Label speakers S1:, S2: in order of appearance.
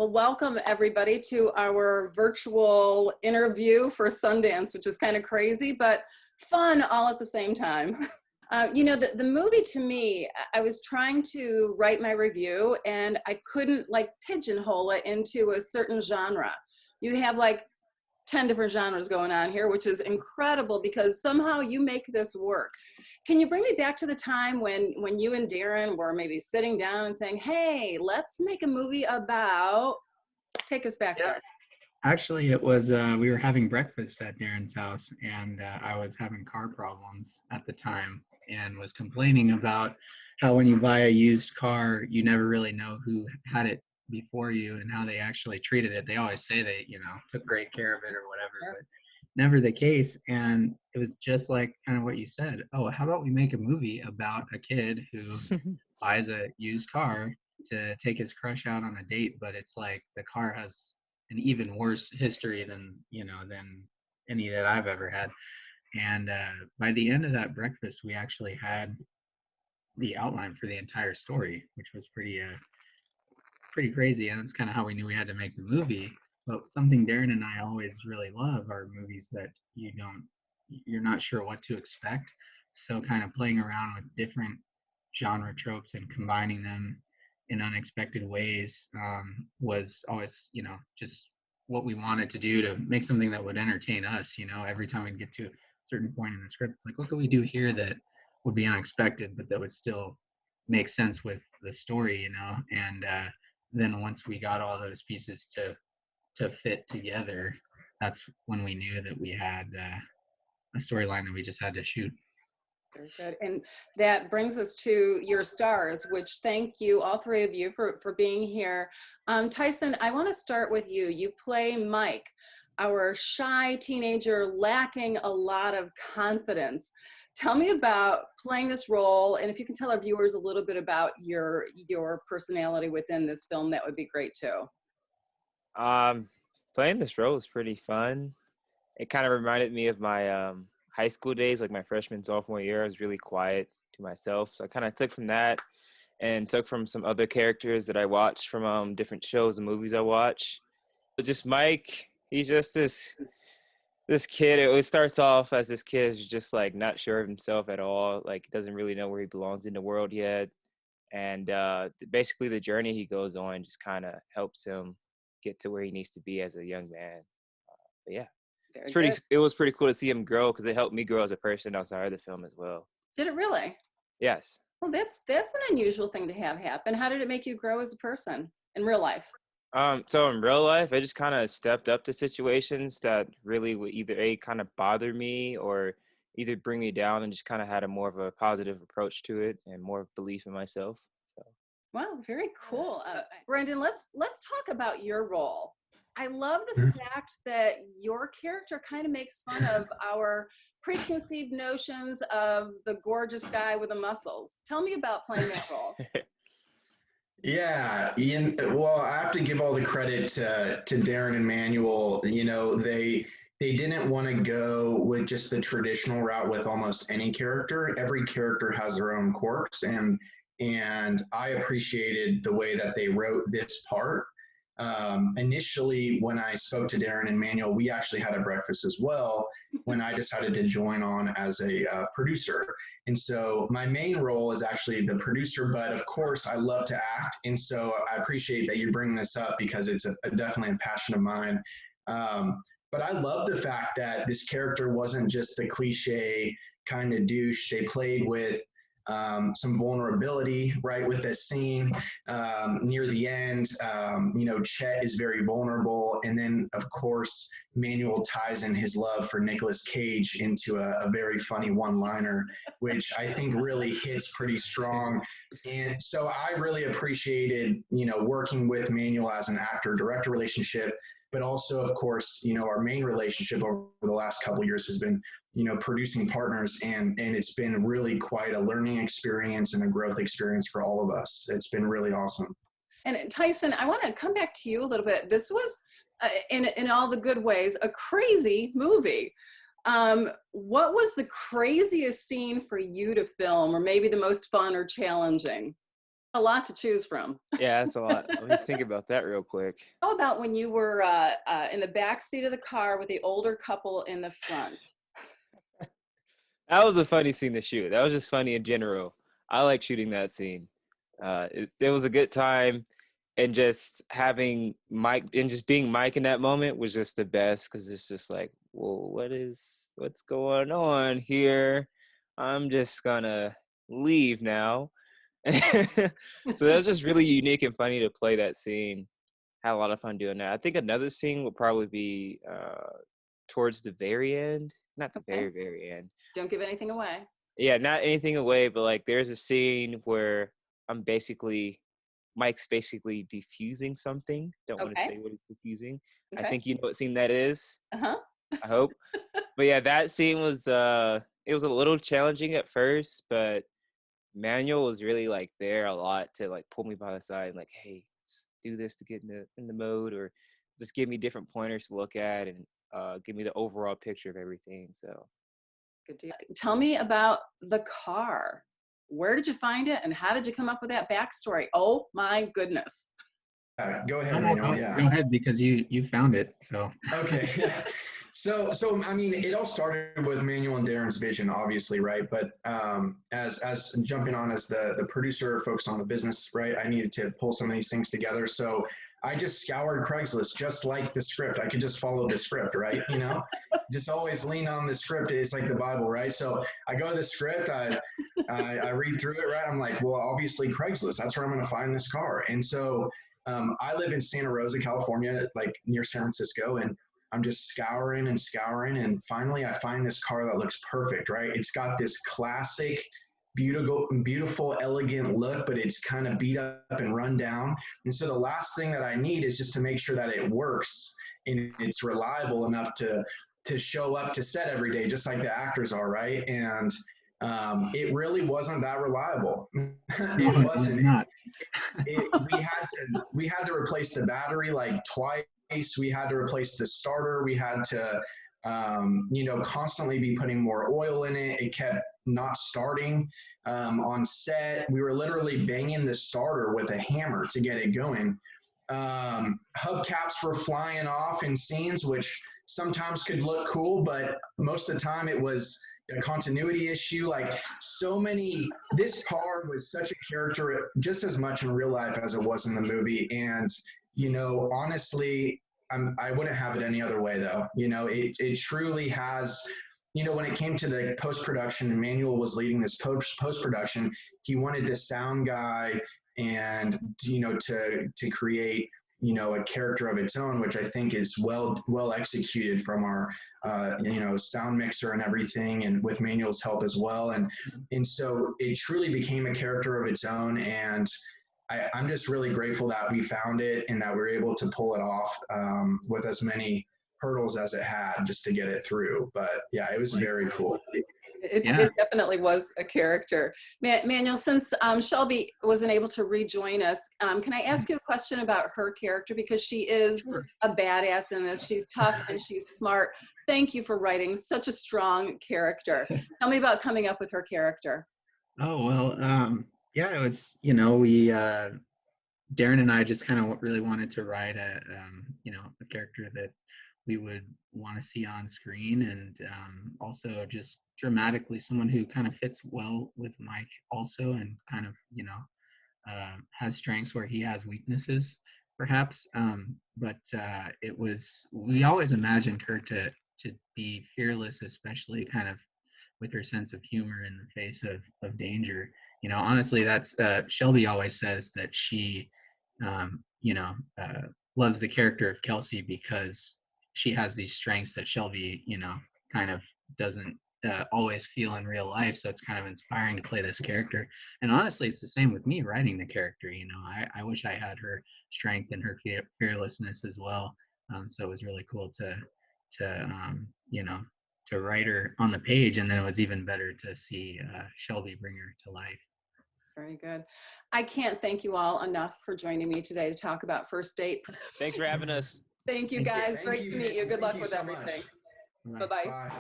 S1: Well, welcome everybody to our virtual interview for Sundance, which is kind of crazy, but fun all at the same time. The movie to me, I was trying to write my review and I couldn't like pigeonhole it into a certain genre. You have like 10 different genres going on here, which is incredible because somehow you make this work. Can you bring me back to the time when you and Darren were maybe sitting down and saying, hey, let's make a movie about, take us back there.
S2: Actually, it was we were having breakfast at Darren's house, and I was having car problems at the time and was complaining about how when you buy a used car, you never really know who had it before you and how they actually treated it. They always say they, took great care of it or whatever,
S1: Sure.
S2: but never the case. And it was just like kind of what you said. Oh, how about we make a movie about a kid who buys a used car to take his crush out on a date, but it's like the car has an even worse history than any that I've ever had. And by the end of that breakfast, we actually had the outline for the entire story, which was pretty crazy. And that's kind of how we knew we had to make the movie. But something Darren and I always really love are movies that you're not sure what to expect. So kind of playing around with different genre tropes and combining them in unexpected ways was always, just what we wanted to do to make something that would entertain us. Every time we get to a certain point in the script, it's like, what could we do here that would be unexpected, but that would still make sense with the story, And then once we got all those pieces to fit together, that's when we knew that we had a storyline that we just had to shoot.
S1: Very good. And that brings us to your stars, which thank you, all three of you, for being here. Tyson, I want to start with you. You play Mike, our shy teenager lacking a lot of confidence. Tell me about playing this role, and if you can tell our viewers a little bit about your personality within this film, that would be great too.
S3: Playing this role was pretty fun. It kind of reminded me of my high school days, like my freshman, sophomore year. I was really quiet to myself. So I kind of took from that and took from some other characters that I watched from different shows and movies I watch. But just Mike, he's just this kid. It starts off as this kid is just like not sure of himself at all. Like doesn't really know where he belongs in the world yet. And basically the journey he goes on just kind of helps him get to where he needs to be as a young man. But yeah. It was pretty cool to see him grow because it helped me grow as a person outside of the film as well.
S1: Did it really?
S3: Yes.
S1: Well, that's an unusual thing to have happen. How did it make you grow as a person in real life?
S3: So in real life, I just kind of stepped up to situations that really would either kind of bother me or either bring me down, and just kind of had a more of a positive approach to it and more belief in myself. So.
S1: Wow, very cool. Brendan, let's talk about your role. I love the fact that your character kind of makes fun of our preconceived notions of the gorgeous guy with the muscles. Tell me about playing that role.
S4: Yeah, Ian. Well, I have to give all the credit to Darren and Manuel. They didn't want to go with just the traditional route with almost any character. Every character has their own quirks, and I appreciated the way that they wrote this part. Initially, when I spoke to Darren and Manuel, we actually had a breakfast as well when I decided to join on as a producer. And so my main role is actually the producer, but of course I love to act. And so I appreciate that you bring this up because it's definitely a passion of mine. But I love the fact that this character wasn't just the cliche kind of douche. They played with some vulnerability, right, with this scene near the end. Chet is very vulnerable, and then of course Manuel ties in his love for Nicolas Cage into a very funny one-liner, which I think really hits pretty strong. And so I really appreciated working with Manuel as an actor-director relationship, but also of course our main relationship over the last couple of years has been producing partners, and it's been really quite a learning experience and a growth experience for all of us. It's been really awesome.
S1: And Tyson, I want to come back to you a little bit. This was, in all the good ways, a crazy movie. What was the craziest scene for you to film, or maybe the most fun or challenging? A lot to choose from.
S3: Yeah, that's a lot. Let me think about that real quick.
S1: How about when you were in the back seat of the car with the older couple in the front?
S3: That was a funny scene to shoot. That was just funny in general. I like shooting that scene. It was a good time, and just having Mike and just being Mike in that moment was just the best, because it's just like, well, what's going on here? I'm just gonna leave now. So that was just really unique and funny to play that scene. Had a lot of fun doing that. I think another scene would probably be towards the very end. Not the
S1: Okay.
S3: very end.
S1: Don't give anything away.
S3: Yeah, not anything away, but like there's a scene where Mike's basically defusing something. Don't want to
S1: Okay.
S3: say what he's defusing. I
S1: Okay.
S3: think you know what scene that is.
S1: Uh-huh.
S3: I hope. But yeah, that scene was it was a little challenging at first, but Manuel was really like there a lot to like pull me by the side and like, hey, just do this to get in the mode, or just give me different pointers to look at, and give me the overall picture of everything. So
S1: Good deal. Tell me about the car. Where did you find it, and how did you come up with that backstory? Oh my goodness.
S4: Go ahead,
S2: No,
S4: Manuel.
S2: go
S4: Yeah.
S2: ahead, because you found it. So
S4: Okay. Yeah. So I mean, it all started with Manuel and Darren's vision, obviously, right? But as jumping on as the producer, focused on the business, right? I needed to pull some of these things together. So I just scoured Craigslist, just like the script. I could just follow the script, right? You know, just always lean on the script. It's like the Bible, right? So I go to the script, I read through it, right? I'm like, well, obviously Craigslist. That's where I'm going to find this car. And so I live in Santa Rosa, California, like near San Francisco, and I'm just scouring, and finally I find this car that looks perfect, right? It's got this classic, beautiful, elegant look, but it's kind of beat up and run down. And so the last thing that I need is just to make sure that it works and it's reliable enough to show up to set every day, just like the actors are, right? And it really wasn't that reliable. It wasn't.
S2: not.
S4: We had to replace the battery like twice. We had to replace the starter. We had to, constantly be putting more oil in it. It kept not starting on set. We were literally banging the starter with a hammer to get it going. Hubcaps were flying off in scenes, which sometimes could look cool, but most of the time it was a continuity issue. Like this car was such a character just as much in real life as it was in the movie. And honestly, I wouldn't have it any other way, though. It truly has. When it came to the post-production, and Manuel was leading this post-production, he wanted this sound guy and to create a character of its own, which I think is well executed from our sound mixer and everything, and with Manuel's help as well. And so it truly became a character of its own. And I'm just really grateful that we found it and that we were able to pull it off with as many hurdles as it had just to get it through. But yeah, it was very cool.
S1: It definitely was a character. Manuel, since Shelby wasn't able to rejoin us, can I ask you a question about her character? Because she is a badass in this. She's tough and she's smart. Thank you for writing such a strong character. Tell me about coming up with her character.
S2: Oh, well, yeah, it was, we, Darren and I just kind of really wanted to write a character that we would want to see on screen, and also just dramatically someone who kind of fits well with Mike also, and kind of, has strengths where he has weaknesses, perhaps. But we always imagined her to be fearless, especially kind of with her sense of humor in the face of danger. Honestly, that's Shelby always says that she, loves the character of Kelsey because she has these strengths that Shelby, kind of doesn't always feel in real life. So it's kind of inspiring to play this character. And honestly, it's the same with me writing the character. I wish I had her strength and her fearlessness as well. So it was really cool to write her on the page, and then it was even better to see Shelby bring her to life.
S1: Very good. I can't thank you all enough for joining me today to talk about First Date.
S3: Thanks for having us.
S1: Thank you, guys. Great to meet you. Good luck with
S4: so
S1: everything.
S2: Bye.
S1: Bye-bye.
S4: Bye.